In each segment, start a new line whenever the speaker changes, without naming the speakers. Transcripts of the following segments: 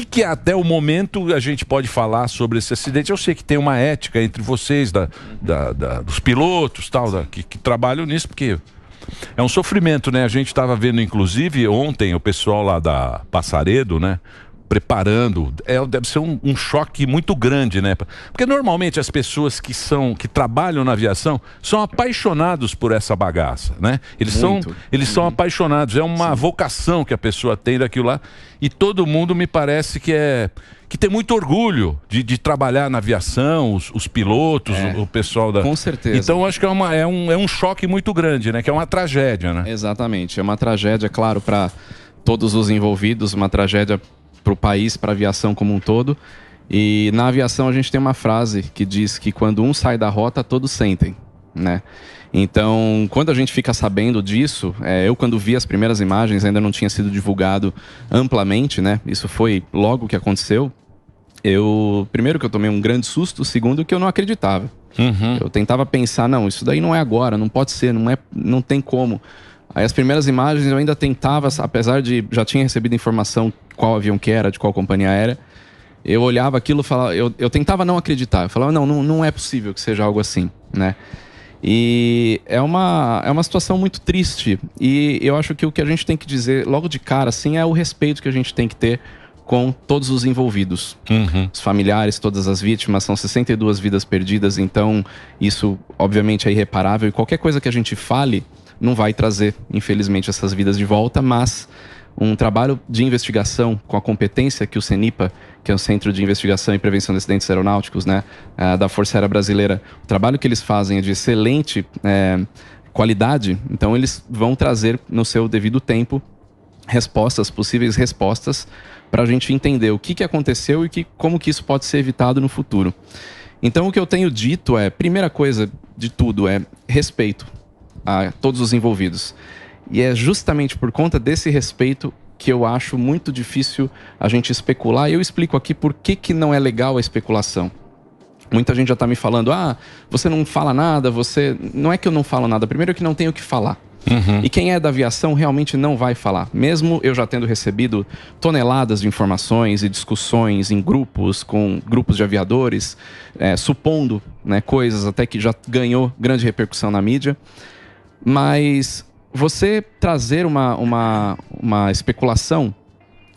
que até o momento a gente pode falar sobre esse acidente? Eu sei que tem uma ética entre vocês, dos pilotos, tal, que trabalham nisso, porque é um sofrimento, né? A gente estava vendo, inclusive, ontem, o pessoal lá da Passaredo, né? Preparando, deve ser um choque muito grande, né? Porque normalmente as pessoas que trabalham na aviação são apaixonados por essa bagaça, né? Eles são apaixonados, é uma vocação que a pessoa tem daquilo lá, e todo mundo me parece que tem muito orgulho de trabalhar na aviação, os pilotos, o pessoal da...
Com certeza.
Então acho que é um choque muito grande, né? Que é uma tragédia, né?
Exatamente, é uma tragédia, claro, para todos os envolvidos, uma tragédia para o país, para a aviação como um todo. E na aviação a gente tem uma frase que diz que quando um sai da rota, todos sentem, né? Então, quando a gente fica sabendo disso, eu quando vi as primeiras imagens, ainda não tinha sido divulgado amplamente, né? Isso foi logo que aconteceu. Primeiro que eu tomei um grande susto, segundo que eu não acreditava. Eu tentava pensar, não, isso daí não é agora, não pode ser, não tem como. Aí as primeiras imagens eu ainda tentava, apesar de já tinha recebido informação qual avião que era, de qual companhia era, eu olhava aquilo e falava, eu tentava não acreditar. Eu falava, não é possível que seja algo assim, né? E é uma situação muito triste. E eu acho que o que a gente tem que dizer logo de cara, assim, é o respeito que a gente tem que ter com todos os envolvidos. Os familiares, todas as vítimas, são 62 vidas perdidas, então isso obviamente é irreparável. E qualquer coisa que a gente fale não vai trazer, infelizmente, essas vidas de volta, mas um trabalho de investigação com a competência que o CENIPA, que é o Centro de Investigação e Prevenção de Acidentes Aeronáuticos, né, da Força Aérea Brasileira, o trabalho que eles fazem é de excelente qualidade, então eles vão trazer no seu devido tempo possíveis respostas, para a gente entender o que aconteceu e como que isso pode ser evitado no futuro. Então o que eu tenho dito primeira coisa de tudo é respeito a todos os envolvidos. E é justamente por conta desse respeito que eu acho muito difícil a gente especular. E eu explico aqui por que não é legal a especulação. Muita gente já está me falando, você não fala nada, Não é que eu não falo nada, primeiro é que não tenho o que falar. E quem é da aviação realmente não vai falar. Mesmo eu já tendo recebido toneladas de informações e discussões em grupos, com grupos de aviadores, supondo, né, coisas até que já ganhou grande repercussão na mídia. Mas você trazer uma especulação,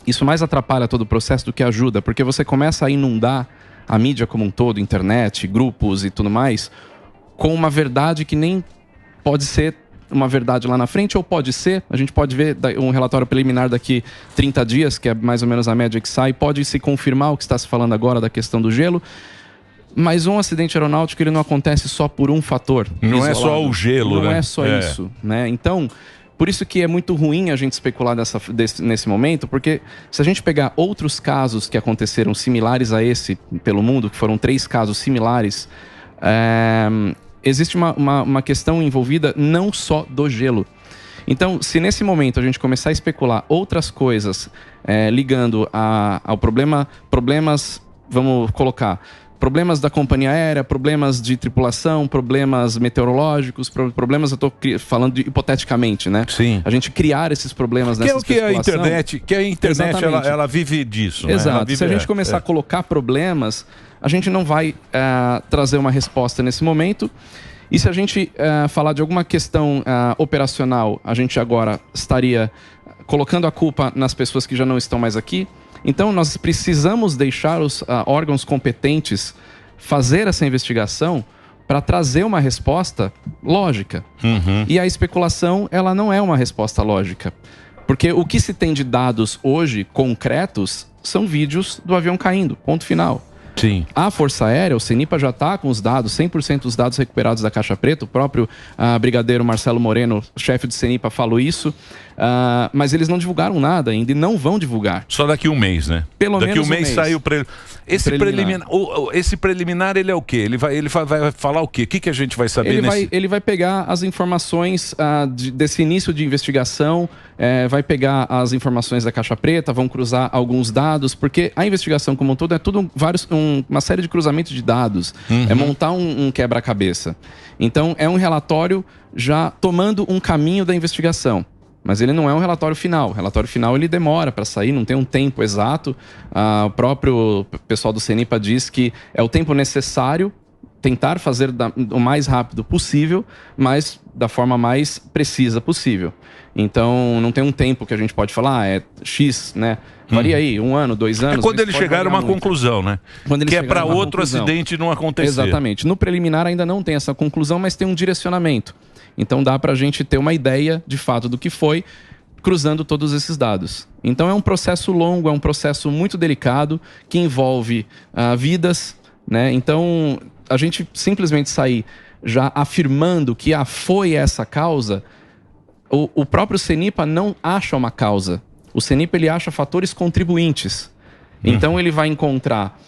isso mais atrapalha todo o processo do que ajuda, porque você começa a inundar a mídia como um todo, internet, grupos e tudo mais, com uma verdade que nem pode ser uma verdade lá na frente, ou pode ser, a gente pode ver um relatório preliminar daqui 30 dias, que é mais ou menos a média que sai, pode se confirmar o que está se falando agora da questão do gelo. Mas um acidente aeronáutico ele não acontece só por um fator.
Não é só o gelo, né?
Não é só isso, né? Então, por isso que é muito ruim a gente especular nesse momento, porque se a gente pegar outros casos que aconteceram similares a esse pelo mundo, que foram 3 casos similares, existe uma questão envolvida não só do gelo. Então, se nesse momento a gente começar a especular outras coisas ligando ao problemas, vamos colocar... problemas da companhia aérea, problemas de tripulação, problemas meteorológicos, problemas, eu estou falando hipoteticamente, né?
Sim.
A gente criar esses problemas nessa especulação. Que a internet ela vive disso,
Exato.
Né? Se a gente começar a colocar problemas, a gente não vai trazer uma resposta nesse momento. E se a gente falar de alguma questão operacional, a gente agora estaria colocando a culpa nas pessoas que já não estão mais aqui. Então, nós precisamos deixar os órgãos competentes fazer essa investigação para trazer uma resposta lógica. E a especulação, ela não é uma resposta lógica. Porque o que se tem de dados hoje, concretos, são vídeos do avião caindo, ponto final.
Sim.
A Força Aérea, o CENIPA já está com os dados, 100% dos dados recuperados da Caixa Preta. O próprio brigadeiro Marcelo Moreno, chefe do CENIPA, falou isso. Mas eles não divulgaram nada ainda e não vão divulgar.
Só daqui um mês, né?
Pelo menos
daqui um mês saiu esse preliminar, ele é o quê? Ele vai falar o quê? O que a gente vai saber
ele vai pegar as informações desse início de investigação, vai pegar as informações da Caixa Preta, vão cruzar alguns dados, porque a investigação como um todo é tudo uma série de cruzamentos de dados. É montar um quebra-cabeça. Então, é um relatório já tomando um caminho da investigação. mas ele não é um relatório final. O relatório final ele demora para sair, não tem um tempo exato. O próprio pessoal do CENIPA diz que é o tempo necessário tentar fazer o mais rápido possível, mas da forma mais precisa possível. Então, não tem um tempo que a gente pode falar, é X, né? Varia aí, 1 ano, 2 anos.
É quando eles chegaram a uma conclusão, né? Que é para outro acidente não acontecer.
Exatamente. No preliminar ainda não tem essa conclusão, mas tem um direcionamento. Então dá para a gente ter uma ideia, de fato, do que foi, cruzando todos esses dados. Então é um processo longo, é um processo muito delicado, que envolve vidas, né? Então, a gente simplesmente sair já afirmando que foi essa causa, o próprio CENIPA não acha uma causa. O CENIPA ele acha fatores contribuintes. Então ele vai encontrar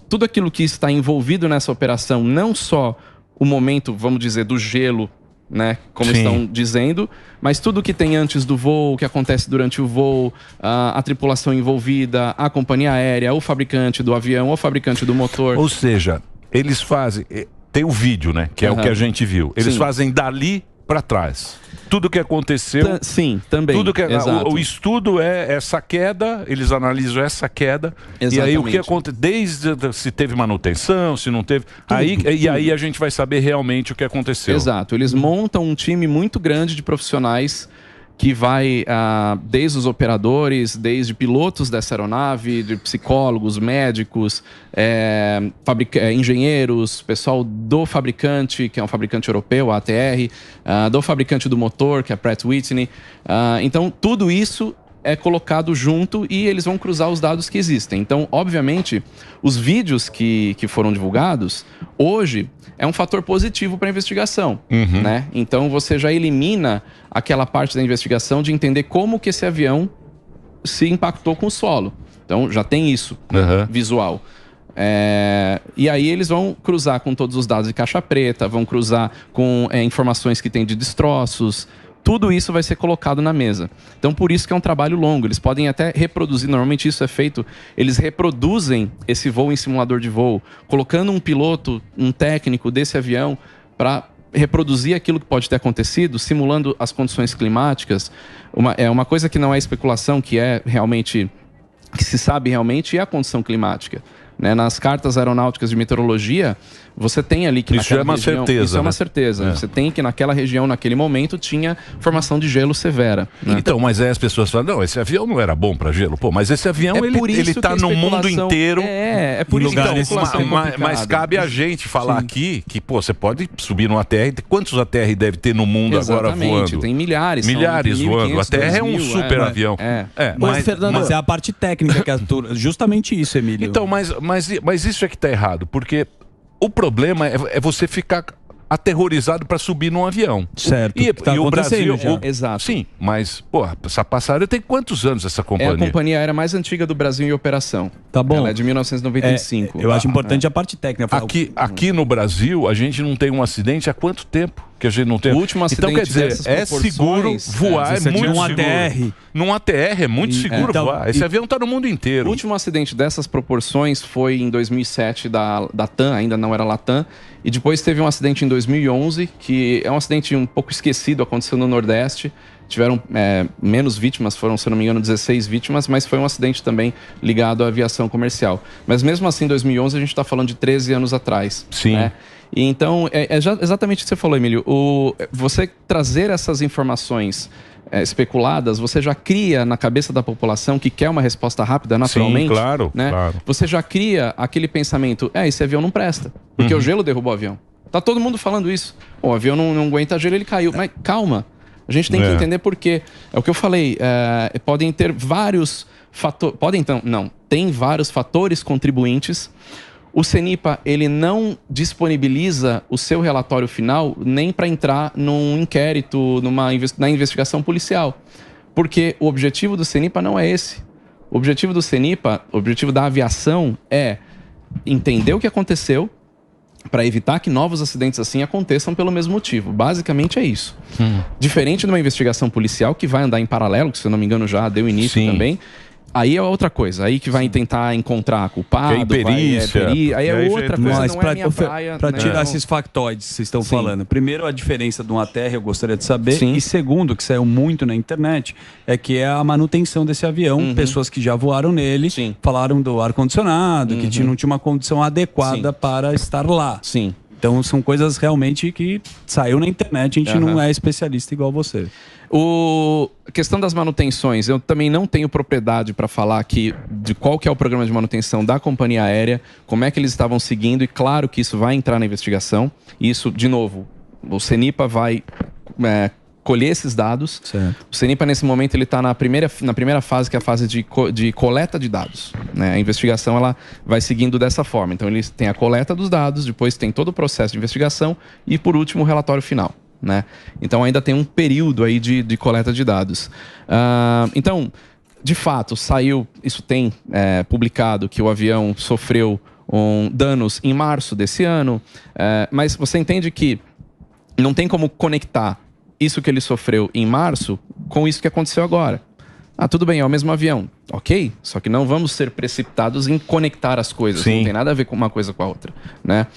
tudo aquilo que está envolvido nessa operação, não só o momento, vamos dizer, do gelo, né, como estão dizendo, mas tudo que tem antes do voo, o que acontece durante o voo, a tripulação envolvida, a companhia aérea, o fabricante do avião, o fabricante do motor.
Ou seja, eles fazem... Tem o vídeo, né, que é o que a gente viu. Eles fazem dali para trás. Tudo que aconteceu...
Sim, também.
Tudo que o estudo é essa queda, eles analisam essa queda. Exatamente. E aí o que acontece, desde se teve manutenção, se não teve... E aí a gente vai saber realmente o que aconteceu.
Exato. Eles montam um time muito grande de profissionais que vai desde os operadores, desde pilotos dessa aeronave, de psicólogos, médicos, engenheiros, pessoal do fabricante, que é um fabricante europeu, a ATR, do fabricante do motor, que é a Pratt & Whitney. Então, tudo isso é colocado junto e eles vão cruzar os dados que existem. Então, obviamente, os vídeos que foram divulgados, hoje, é um fator positivo para a investigação, né? Então, você já elimina aquela parte da investigação de entender como que esse avião se impactou com o solo. Então, já tem isso visual. E aí eles vão cruzar com todos os dados de caixa preta, vão cruzar com informações que tem de destroços. Tudo isso vai ser colocado na mesa. Então, por isso que é um trabalho longo. Eles podem até reproduzir, normalmente isso é feito, eles reproduzem esse voo em simulador de voo, colocando um piloto, um técnico desse avião para reproduzir aquilo que pode ter acontecido, simulando as condições climáticas. Uma coisa que não é especulação, que é realmente, que se sabe realmente, é a condição climática. Né? Nas cartas aeronáuticas de meteorologia, você tem ali que
isso é uma
região,
certeza.
Isso é uma certeza. Você tem que naquela região, naquele momento, tinha formação de gelo severa. Né?
Então, mas aí as pessoas falam, não, esse avião não era bom para gelo. Pô, mas esse avião, ele tá no mundo inteiro.
É por isso que a especulação
mas cabe a gente falar aqui que, pô, você pode subir num ATR. Quantos ATR deve ter no mundo agora voando?
Tem milhares.
Milhares voando. O ATR é um super avião.
Mas é a parte técnica que atua. Justamente isso, Emílio.
Então, mas isso é que tá errado, porque o problema é você ficar aterrorizado para subir num avião.
Certo.
E o Brasil...
Exato.
Sim, mas, porra, essa passagem tem quantos anos essa companhia?
É a companhia aérea mais antiga do Brasil em operação.
Tá bom.
Ela é de 1995.
Eu acho importante a parte técnica.
Aqui no Brasil, a gente não tem um acidente há quanto tempo? Que a gente não tem.
O último acidente,
então, quer dizer, é seguro voar, é muito seguro.
ATR.
Num ATR é muito seguro voar. Esse avião está no mundo inteiro.
O último acidente dessas proporções foi em 2007 da TAM, ainda não era Latam. E depois teve um acidente em 2011, que é um acidente um pouco esquecido, aconteceu no Nordeste. Tiveram menos vítimas, foram, se não me engano, 16 vítimas, mas foi um acidente também ligado à aviação comercial. Mas mesmo assim, em 2011, a gente está falando de 13 anos atrás.
Sim.
Né? E então, exatamente o que você falou, Emílio. Você trazer essas informações especuladas, você já cria na cabeça da população que quer uma resposta rápida, naturalmente.
Sim, claro,
né?
claro.
Você já cria aquele pensamento, esse avião não presta, porque o gelo derrubou o avião. Tá todo mundo falando isso. O avião não aguenta gelo, ele caiu. Mas calma, a gente tem que entender por quê. É o que eu falei, podem ter vários fatores... Tem vários fatores contribuintes. O CENIPA, ele não disponibiliza o seu relatório final nem para entrar num inquérito, na investigação policial. Porque o objetivo do CENIPA não é esse. O objetivo do CENIPA, o objetivo da aviação é entender o que aconteceu para evitar que novos acidentes assim aconteçam pelo mesmo motivo. Basicamente é isso. Diferente de uma investigação policial que vai andar em paralelo, que se eu não me engano já deu início também, Aí é outra coisa, aí que vai tentar encontrar culpado,
perícia,
aí é outra coisa,
mas
não é a minha praia.
Para
né?
tirar esses factoides que vocês estão falando, primeiro a diferença de uma ATR eu gostaria de saber,
Sim.
e segundo, que saiu muito na internet, é que é a manutenção desse avião, pessoas que já voaram nele,
Sim.
falaram do ar-condicionado, que não tinha uma condição adequada para estar lá.
Sim.
Então são coisas realmente que saiu na internet, a gente não é especialista igual você.
A questão das manutenções, eu também não tenho propriedade para falar aqui de qual que é o programa de manutenção da companhia aérea, como é que eles estavam seguindo, e claro que isso vai entrar na investigação. Isso, de novo, o CENIPA vai colher esses dados.
Certo.
O CENIPA, nesse momento, ele está na primeira fase, que é a fase de coleta de dados. Né? A investigação ela vai seguindo dessa forma. Então, eles têm a coleta dos dados, depois tem todo o processo de investigação e, por último, o relatório final. Né? Então ainda tem um período aí de coleta de dados. Então, de fato, isso tem publicado que o avião sofreu danos em março desse ano, mas você entende que não tem como conectar isso que ele sofreu em março com isso que aconteceu agora. Tudo bem, é o mesmo avião. Ok, só que não vamos ser precipitados em conectar as coisas. Sim. Não tem nada a ver com uma coisa com a outra. Né?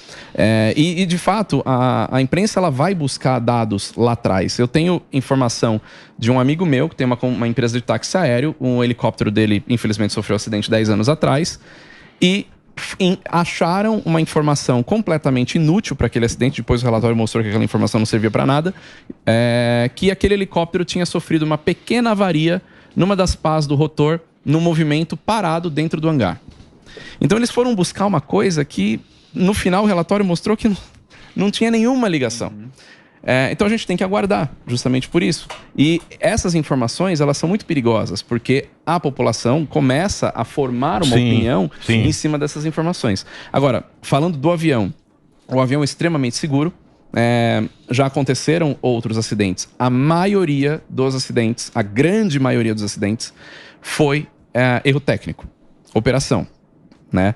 E de fato, a imprensa ela vai buscar dados lá atrás. Eu tenho informação de um amigo meu que tem uma empresa de táxi aéreo. Um helicóptero dele, infelizmente, sofreu um acidente 10 anos atrás. E acharam uma informação completamente inútil para aquele acidente. Depois o relatório mostrou que aquela informação não servia para nada. Que aquele helicóptero tinha sofrido uma pequena avaria numa das pás do rotor, no movimento parado dentro do hangar. Então eles foram buscar uma coisa que, no final, o relatório mostrou que não tinha nenhuma ligação. Então a gente tem que aguardar, justamente por isso. E essas informações, elas são muito perigosas, porque a população começa a formar uma opinião em cima dessas informações. Agora, falando do avião, o avião é extremamente seguro. Já aconteceram outros acidentes. A maioria dos acidentes, a grande maioria dos acidentes, foi erro técnico, operação, né?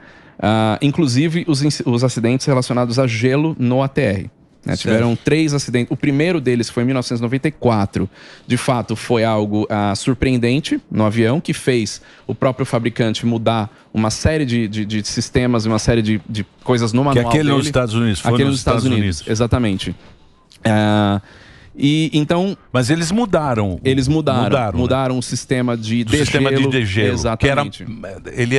Inclusive os acidentes relacionados a gelo no ATR. Tiveram 3 acidentes. O primeiro deles foi em 1994. De fato, foi algo surpreendente no avião, que fez o próprio fabricante mudar uma série de sistemas, uma série de coisas no manual
dele.
Nos
Estados Unidos.
Foi aquele nos Estados Unidos. Exatamente. Então,
mas eles mudaram.
Mudaram o sistema de degelo.
Sistema de degelo.
Exatamente.
Que ele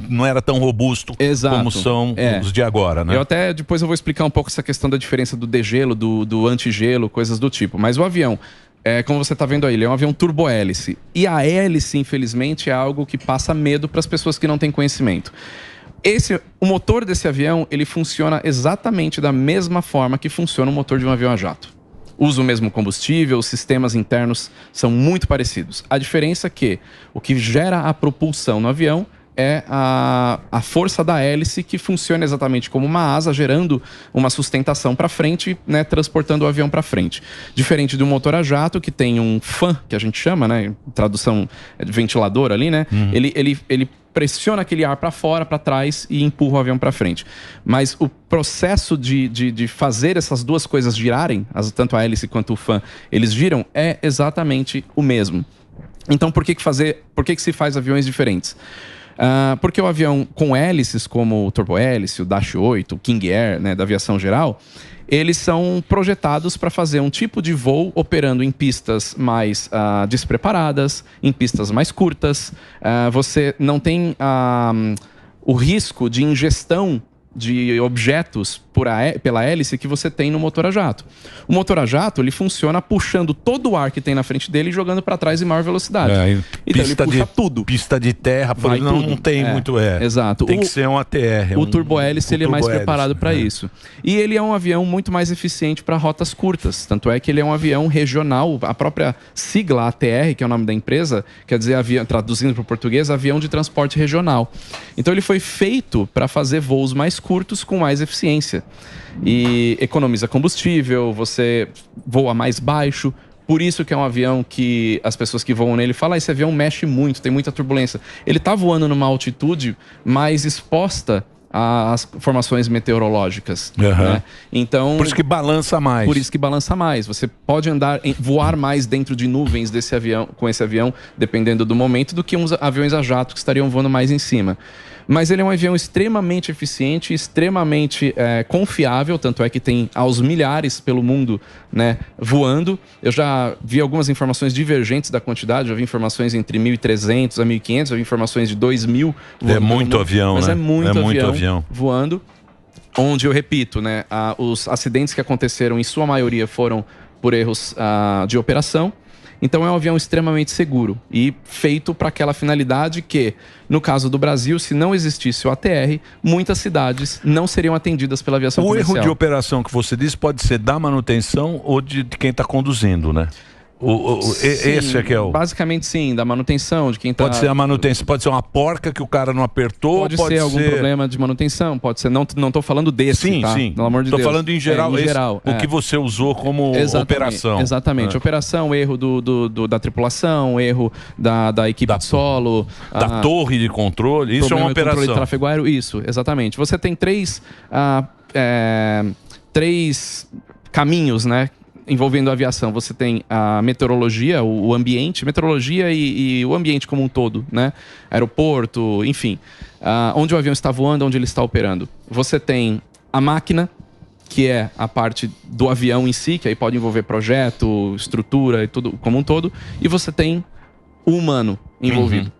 não era tão robusto como são os de agora, né?
Depois eu vou explicar um pouco essa questão da diferença do degelo, do antigelo, coisas do tipo. Mas o avião, como você está vendo aí, ele é um avião turbohélice. E a hélice, infelizmente, é algo que passa medo para as pessoas que não têm conhecimento. O motor desse avião, ele funciona exatamente da mesma forma que funciona o motor de um avião a jato. Usa o mesmo combustível, os sistemas internos são muito parecidos. A diferença é que o que gera a propulsão no avião é a força da hélice, que funciona exatamente como uma asa, gerando uma sustentação para frente, né, transportando o avião para frente. Diferente de um motor a jato, que tem um fan, que a gente chama, né, tradução de ventilador ali, né, ele pressiona aquele ar para fora, para trás e empurra o avião para frente. Mas o processo de fazer essas duas coisas girarem, tanto a hélice quanto o fan, eles giram, é exatamente o mesmo. Então, por que se faz aviões diferentes? Porque o avião com hélices, como o turbohélice, o Dash 8, o King Air, né, da aviação geral, eles são projetados para fazer um tipo de voo operando em pistas mais despreparadas, em pistas mais curtas. Você não tem o risco de ingestão de objetos pela hélice que você tem no motor a jato. O motor a jato, ele funciona puxando todo o ar que tem na frente dele e jogando para trás em maior velocidade. Então ele puxa tudo.
Pista de terra, por exemplo, não tem muito.
Exato.
Tem que ser um ATR.
O turbohélice, ele é mais preparado para isso. E ele é um avião muito mais eficiente para rotas curtas. Tanto é que ele é um avião regional. A própria sigla ATR, que é o nome da empresa, quer dizer, traduzindo para o português, avião de transporte regional. Então ele foi feito para fazer voos mais curtos com mais eficiência. E economiza combustível, você voa mais baixo. Por isso que é um avião que as pessoas que voam nele falam: esse avião mexe muito, tem muita turbulência. Ele está voando numa altitude mais exposta as formações meteorológicas. Né? Então,
por isso que balança mais.
Por isso que balança mais. Você pode voar mais dentro de nuvens desse avião, com esse avião, dependendo do momento, do que uns aviões a jato que estariam voando mais em cima. Mas ele é um avião extremamente eficiente, extremamente confiável, tanto é que tem aos milhares pelo mundo, né, voando. Eu já vi algumas informações divergentes da quantidade, já vi informações entre 1.300 a 1.500, já vi informações de 2.000 voando.
É muito avião,
mas
né?
É muito avião voando, onde, eu repito, né, os acidentes que aconteceram, em sua maioria, foram por erros de operação. Então é um avião extremamente seguro e feito para aquela finalidade que, no caso do Brasil, se não existisse o ATR, muitas cidades não seriam atendidas pela aviação comercial.
O erro de operação que você disse pode ser da manutenção ou de quem está conduzindo, né? Esse é que é o...
Basicamente sim, da manutenção, de quem tá...
Pode ser a manutenção, pode ser uma porca que o cara não apertou,
pode ser algum problema de manutenção, pode ser, não tô falando desse,
sim,
tá?
Sim,
pelo amor de
tô
Deus.
falando em geral, o que você usou como operação.
Exatamente, operação, erro da tripulação, erro da equipe de solo,
da torre de controle, isso é uma operação.
Controle de tráfego aéreo, isso, exatamente. Você tem três caminhos, né, envolvendo a aviação. Você tem a meteorologia, o ambiente, meteorologia e o ambiente como um todo, né? Aeroporto, enfim. Onde o avião está voando, onde ele está operando. Você tem a máquina, que é a parte do avião em si, que aí pode envolver projeto, estrutura e tudo como um todo. E você tem o humano envolvido.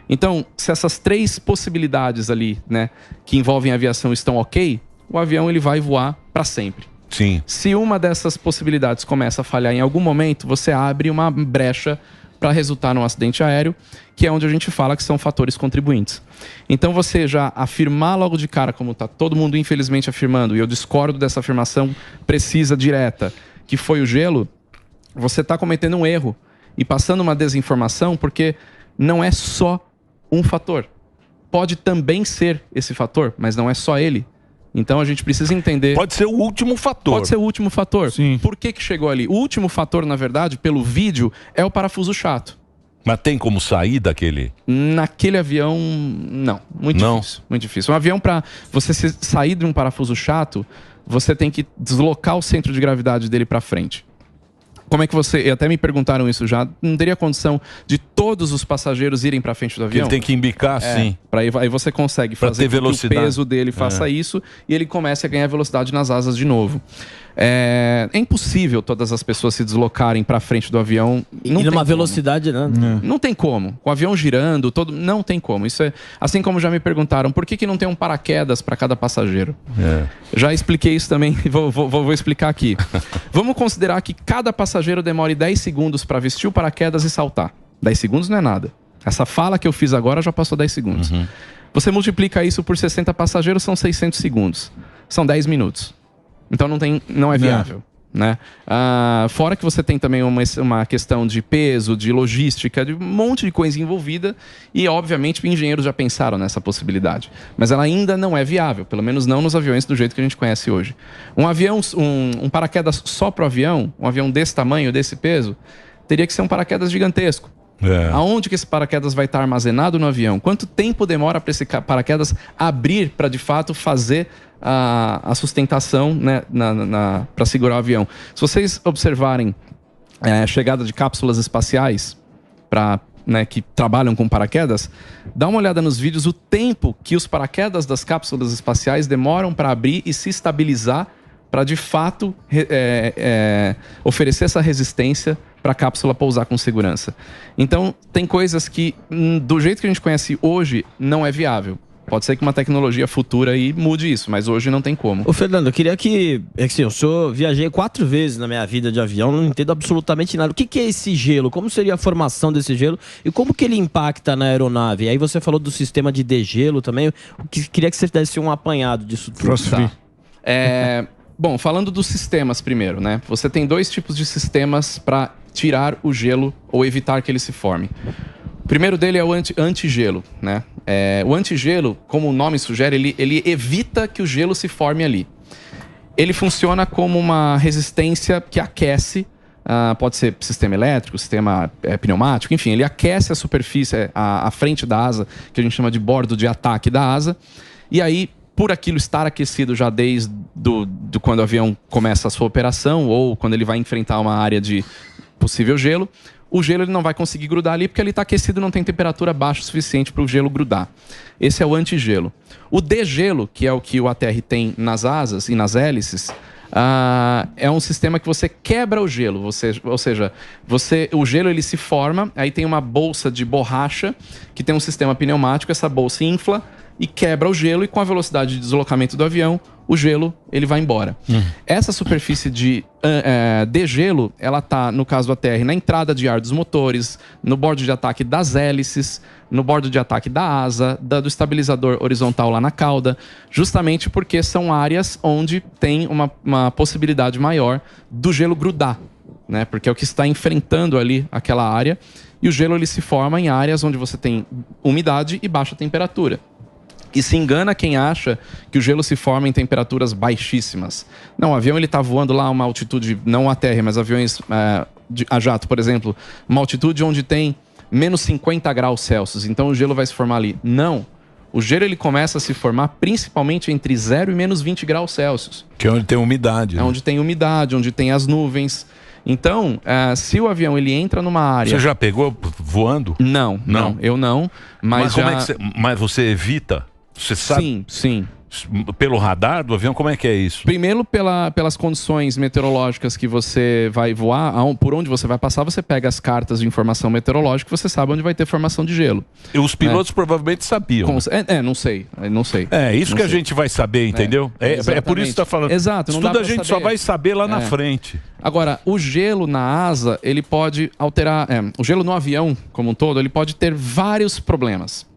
Então, se essas três possibilidades ali, né, que envolvem a aviação estão ok, o avião ele vai voar para sempre.
Sim.
Se uma dessas possibilidades começa a falhar em algum momento, você abre uma brecha para resultar num acidente aéreo, que é onde a gente fala que são fatores contribuintes. Então, você já afirmar logo de cara, como está todo mundo infelizmente afirmando, e eu discordo dessa afirmação precisa, direta, que foi o gelo, você está cometendo um erro e passando uma desinformação, porque não é só um fator. Pode também ser esse fator, mas não é só ele. Então a gente precisa entender...
Pode ser o último fator.
Pode ser o último fator.
Sim.
Por que chegou ali? O último fator, na verdade, pelo vídeo, é o parafuso chato.
Mas tem como sair daquele?
Naquele avião, não. Muito difícil. Muito difícil. Um avião, para você sair de um parafuso chato, você tem que deslocar o centro de gravidade dele para frente. Como é que você... E até me perguntaram isso já. Não teria condição de todos os passageiros irem para frente do avião?
Ele tem que embicar, sim.
Aí você consegue fazer com que o peso dele faça isso e ele comece a ganhar velocidade nas asas de novo. É impossível todas as pessoas se deslocarem para frente do avião.
E numa velocidade, né?
Não tem como. Com o avião girando, não tem como. Isso é assim como já me perguntaram, por que não tem um paraquedas para cada passageiro? Já expliquei isso também, vou explicar aqui. Vamos considerar que cada passageiro demore 10 segundos para vestir o paraquedas e saltar. 10 segundos não é nada. Essa fala que eu fiz agora já passou 10 segundos. Você multiplica isso por 60 passageiros, são 600 segundos. São 10 minutos. Então não é viável. Né? Fora que você tem também uma questão de peso, de logística, de um monte de coisa envolvida e, obviamente, engenheiros já pensaram nessa possibilidade. Mas ela ainda não é viável, pelo menos não nos aviões do jeito que a gente conhece hoje. Um avião, um paraquedas só para o avião, um avião desse tamanho, desse peso, teria que ser um paraquedas gigantesco. Aonde que esse paraquedas vai estar armazenado no avião? Quanto tempo demora para esse paraquedas abrir para, de fato, fazer a sustentação, né, para segurar o avião? Se vocês observarem a chegada de cápsulas espaciais né, que trabalham com paraquedas, dá uma olhada nos vídeos, o tempo que os paraquedas das cápsulas espaciais demoram para abrir e se estabilizar para, de fato, oferecer essa resistência para a cápsula pousar com segurança. Então, tem coisas que, do jeito que a gente conhece hoje, não é viável. Pode ser que uma tecnologia futura aí mude isso, mas hoje não tem como.
Ô, Fernando, eu queria que... Assim, eu viajei 4 vezes na minha vida de avião, não entendo absolutamente nada. O que é esse gelo? Como seria a formação desse gelo? E como que ele impacta na aeronave? Aí você falou do sistema de degelo também. Eu queria que você desse um apanhado disso tudo.
Tá. Bom, falando dos sistemas primeiro, né? Você tem 2 tipos de sistemas para tirar o gelo ou evitar que ele se forme. O primeiro dele é o antigelo, né? O antigelo, como o nome sugere, ele evita que o gelo se forme ali. Ele funciona como uma resistência que aquece, pode ser sistema elétrico, sistema pneumático, enfim, ele aquece a superfície, a frente da asa, que a gente chama de bordo de ataque da asa, e aí, por aquilo estar aquecido já desde quando o avião começa a sua operação ou quando ele vai enfrentar uma área de possível gelo, o gelo ele não vai conseguir grudar ali porque ele está aquecido e não tem temperatura baixa o suficiente para o gelo grudar. Esse é o antigelo. O degelo, que é o que o ATR tem nas asas e nas hélices, é um sistema que você quebra o gelo. Ou seja, o gelo ele se forma, aí tem uma bolsa de borracha que tem um sistema pneumático, essa bolsa infla e quebra o gelo, e com a velocidade de deslocamento do avião, o gelo ele vai embora. Essa superfície de degelo, ela tá, no caso do ATR, na entrada de ar dos motores, no bordo de ataque das hélices, no bordo de ataque da asa, do estabilizador horizontal lá na cauda, justamente porque são áreas onde tem uma possibilidade maior do gelo grudar, né? Porque é o que está enfrentando ali aquela área, e o gelo ele se forma em áreas onde você tem umidade e baixa temperatura. E se engana quem acha que o gelo se forma em temperaturas baixíssimas. Não, o avião está voando lá a uma altitude, não a terra, mas aviões a jato, por exemplo, uma altitude onde tem menos 50 graus Celsius, então o gelo vai se formar ali. Não, o gelo ele começa a se formar principalmente entre 0 e menos 20 graus Celsius.
Que é onde tem umidade.
É onde tem umidade, onde tem as nuvens. Então, se o avião ele entra numa área...
Você já pegou voando?
Não, eu não. Mas
como é que mas você evita? Você sabe?
Sim.
Pelo radar do avião, como é que é isso?
Primeiro, pelas condições meteorológicas que você vai voar, por onde você vai passar, você pega as cartas de informação meteorológica e você sabe onde vai ter formação de gelo.
E os pilotos provavelmente sabiam.
Não sei.
É isso que a gente vai saber, entendeu? É por isso que você está falando.
Exato.
Isso tudo a gente só vai saber lá na frente.
Agora, o gelo na asa, ele pode alterar... o gelo no avião, como um todo, ele pode ter vários problemas.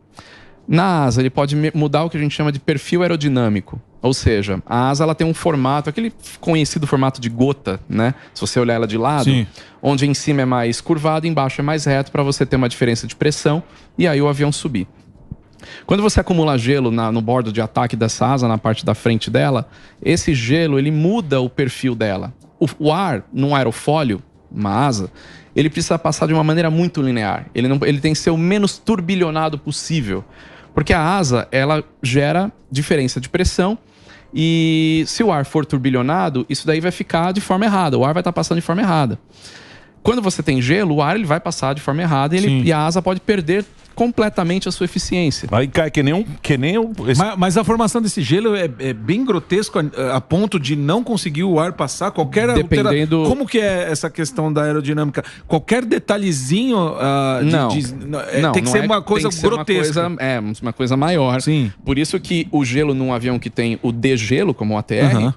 Na asa, ele pode mudar o que a gente chama de perfil aerodinâmico. Ou seja, a asa ela tem um formato, aquele conhecido formato de gota, né? Se você olhar ela de lado, onde em cima é mais curvado, embaixo é mais reto, para você ter uma diferença de pressão e aí o avião subir. Quando você acumula gelo no bordo de ataque dessa asa, na parte da frente dela, esse gelo ele muda o perfil dela. O ar num aerofólio, uma asa, ele precisa passar de uma maneira muito linear. Ele tem que ser o menos turbilhonado possível. Porque a asa, ela gera diferença de pressão e se o ar for turbilhonado, isso daí vai ficar de forma errada. O ar vai estar passando de forma errada. Quando você tem gelo, o ar ele vai passar de forma errada e a asa pode perder completamente a sua eficiência.
Aí cai que nem
Mas a formação desse gelo é bem grotesco a ponto de não conseguir o ar passar
dependendo...
Como que é essa questão da aerodinâmica? Qualquer detalhezinho tem que ser uma coisa grotesca.
Uma coisa maior.
Sim.
Por isso que o gelo num avião que tem o degelo, como o ATR,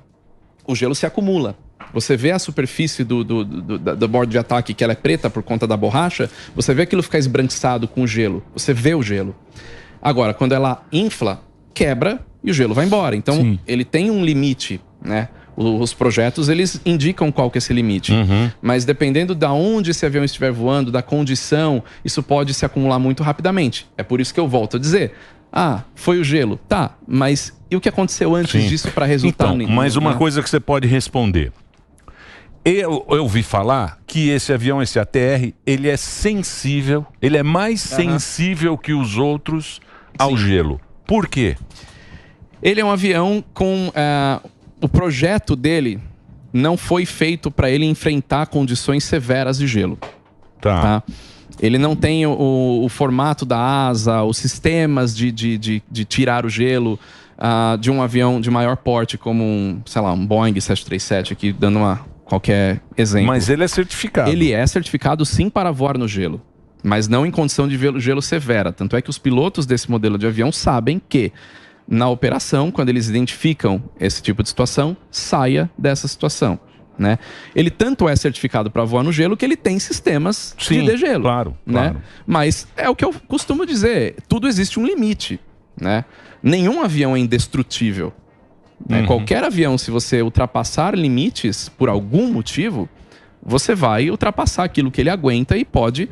o gelo se acumula. Você vê a superfície do bordo de ataque, que ela é preta por conta da borracha, você vê aquilo ficar esbranquiçado com o gelo. Você vê o gelo. Agora, quando ela infla, quebra e o gelo vai embora. Então, ele tem um limite, né? Os projetos, eles indicam qual que é esse limite. Mas dependendo de onde esse avião estiver voando, da condição, isso pode se acumular muito rapidamente. É por isso que eu volto a dizer... foi o gelo. Tá, mas e o que aconteceu antes disso para resultar
nisso? Mas uma coisa que você pode responder... Eu ouvi falar que esse avião, esse ATR, ele é sensível, ele é mais sensível que os outros ao gelo. Por quê?
Ele é um avião com... o projeto dele não foi feito para ele enfrentar condições severas de gelo. Tá? Ele não tem o formato da asa, os sistemas de tirar o gelo de um avião de maior porte, como um Boeing 737, aqui dando qualquer exemplo.
Mas ele é certificado.
Ele é certificado sim para voar no gelo, mas não em condição de gelo severa. Tanto é que os pilotos desse modelo de avião sabem que na operação, quando eles identificam esse tipo de situação, saia dessa situação. Né? Ele tanto é certificado para voar no gelo que ele tem sistemas de degelo.
Claro.
Mas é o que eu costumo dizer, tudo existe um limite. Né? Nenhum avião é indestrutível. Qualquer avião, se você ultrapassar limites por algum motivo, você vai ultrapassar aquilo que ele aguenta e pode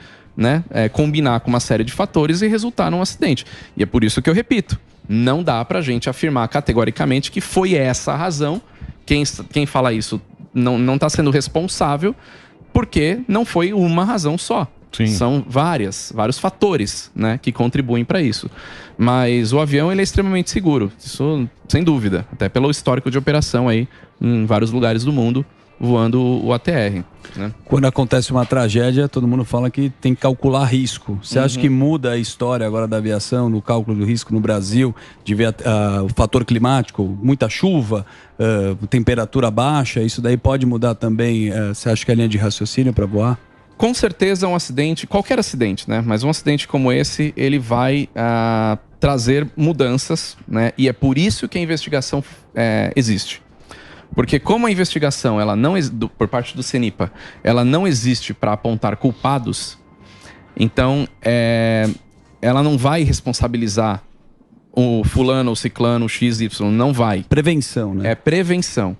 combinar com uma série de fatores e resultar num acidente. E é por isso que eu repito, não dá pra gente afirmar categoricamente que foi essa a razão. Quem fala isso não está sendo responsável, porque não foi uma razão só.
Sim.
São vários fatores, né, que contribuem para isso. Mas o avião ele é extremamente seguro, isso sem dúvida, até pelo histórico de operação aí em vários lugares do mundo, voando o ATR. Né?
Quando acontece uma tragédia, todo mundo fala que tem que calcular risco. Você acha que muda a história agora da aviação, no cálculo do risco no Brasil, de ver o fator climático, muita chuva, temperatura baixa, isso daí pode mudar também, você acha que é a linha de raciocínio para voar?
Com certeza um acidente, qualquer acidente, né? Mas um acidente como esse, ele vai trazer mudanças, né? E é por isso que a investigação existe. Porque como a investigação, ela não por parte do CENIPA, ela não existe para apontar culpados, então ela não vai responsabilizar o fulano, o ciclano, o XY, não vai.
Prevenção, né?
É prevenção.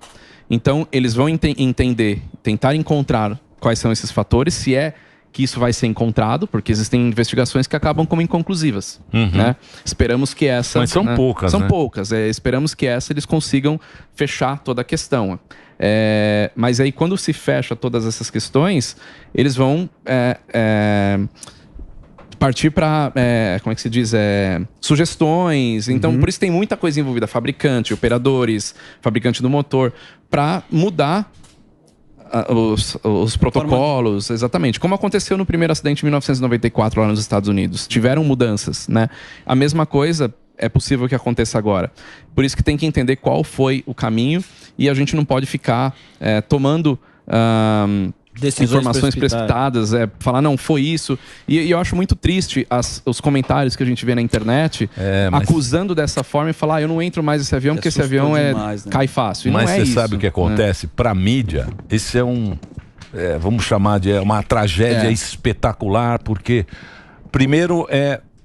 Então eles vão entender, tentar encontrar quais são esses fatores, se é que isso vai ser encontrado, porque existem investigações que acabam como inconclusivas, né? Esperamos que essa...
Mas são poucas,
São
né?
poucas. Esperamos que essa eles consigam fechar toda a questão. Mas aí, quando se fecha todas essas questões, eles vão partir para, como é que se diz? Sugestões. Então, por isso tem muita coisa envolvida. Fabricante, operadores, fabricante do motor, para mudar os protocolos, exatamente. Como aconteceu no primeiro acidente em 1994 lá nos Estados Unidos. Tiveram mudanças, né? A mesma coisa é possível que aconteça agora. Por isso que tem que entender qual foi o caminho e a gente não pode ficar tomando informações precipitadas, falar, não, foi isso. E eu acho muito triste os comentários que a gente vê na internet acusando dessa forma e falar, eu não entro mais nesse avião porque esse avião demais, né? Cai fácil. E
mas
não é
você
isso,
sabe o que acontece? Para mídia, esse é vamos chamar de uma tragédia espetacular, porque primeiro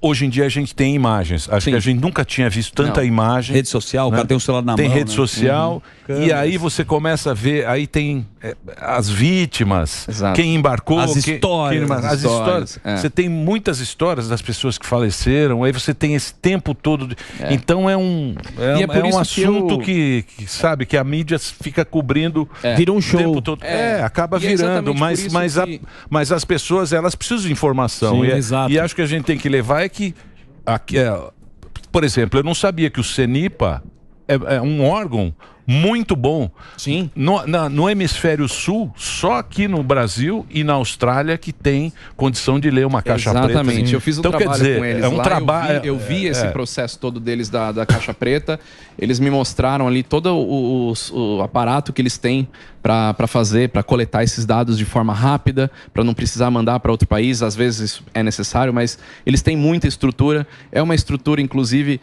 hoje em dia a gente tem imagens. Acho que a gente nunca tinha visto tanta imagem.
Rede social, o cara tem o celular na mão.
Tem rede
né?
social. E aí você começa a ver, aí tem as vítimas, quem embarcou,
as histórias.
As histórias. Você tem muitas histórias das pessoas que faleceram, aí você tem esse tempo todo. Então é um assunto que sabe, que a mídia fica cobrindo.
Vira um show.
O tempo todo. Acaba virando, mas as pessoas, elas precisam de informação.
Sim,
e acho que a gente tem que levar por exemplo, eu não sabia que o CENIPA é um órgão muito bom.
Sim.
No hemisfério sul, só aqui no Brasil e na Austrália que tem condição de ler uma caixa preta.
Exatamente. Eu fiz um trabalho
quer dizer,
com eles lá. Eu vi esse processo todo deles da caixa preta. Eles me mostraram ali todo o aparato que eles têm para fazer, para coletar esses dados de forma rápida, para não precisar mandar para outro país. Às vezes isso é necessário, mas eles têm muita estrutura. É uma estrutura, inclusive,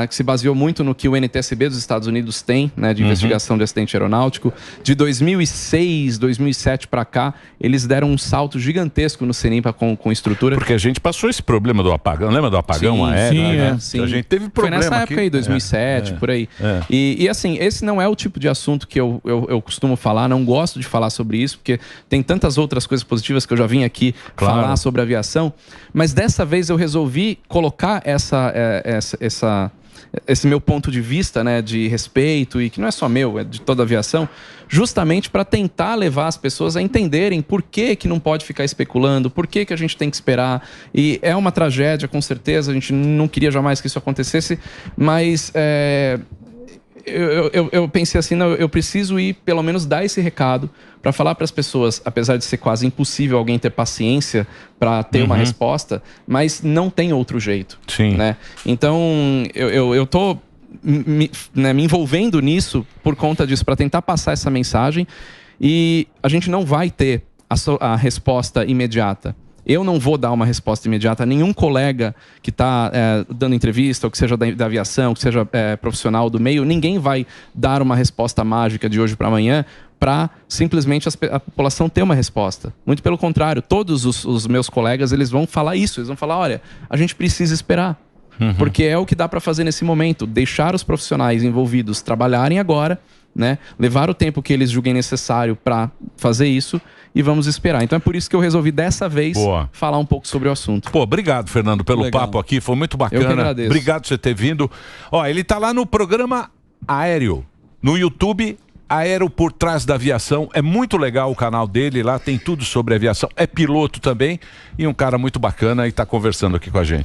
que se baseou muito no que o NTSB dos Estados Unidos tem, né, de investigação de acidente aeronáutico. De 2006, 2007 para cá, eles deram um salto gigantesco no CENIPA com estrutura.
Porque a gente passou esse problema do apagão. Lembra do apagão aéreo?
Sim.
A gente teve problema.
Foi nessa época aí, 2007, por aí. E assim, esse não é o tipo de assunto que eu costumo falar, não gosto de falar sobre isso, porque tem tantas outras coisas positivas que eu já vim aqui falar sobre aviação, mas dessa vez eu resolvi colocar esse meu ponto de vista, né, de respeito, e que não é só meu, é de toda a aviação, justamente para tentar levar as pessoas a entenderem por que não pode ficar especulando, por que a gente tem que esperar. E é uma tragédia, com certeza, a gente não queria jamais que isso acontecesse, mas eu pensei assim, não, eu preciso ir pelo menos dar esse recado para falar para as pessoas, apesar de ser quase impossível alguém ter paciência para ter uma resposta, mas não tem outro jeito.
Sim.
Né? Então eu tô me envolvendo nisso por conta disso, para tentar passar essa mensagem, e a gente não vai ter a resposta imediata. Eu não vou dar uma resposta imediata. Nenhum colega que está dando entrevista, ou que seja da aviação, que seja profissional do meio, ninguém vai dar uma resposta mágica de hoje para amanhã para simplesmente a população ter uma resposta. Muito pelo contrário, todos os meus colegas, eles vão falar isso. Eles vão falar, olha, a gente precisa esperar. Porque é o que dá para fazer nesse momento. Deixar os profissionais envolvidos trabalharem agora, né? Levar o tempo que eles julguem necessário para fazer isso, e vamos esperar. Então é por isso que eu resolvi dessa vez falar um pouco sobre o assunto.
Pô, obrigado, Fernando, pelo papo aqui, foi muito bacana.
Eu que agradeço.
Obrigado por você ter vindo. Ó, ele tá lá no programa Aéreo, no YouTube Aero por Trás da Aviação. É muito legal o canal dele, lá tem tudo sobre aviação. É piloto também e um cara muito bacana e está conversando aqui com a gente.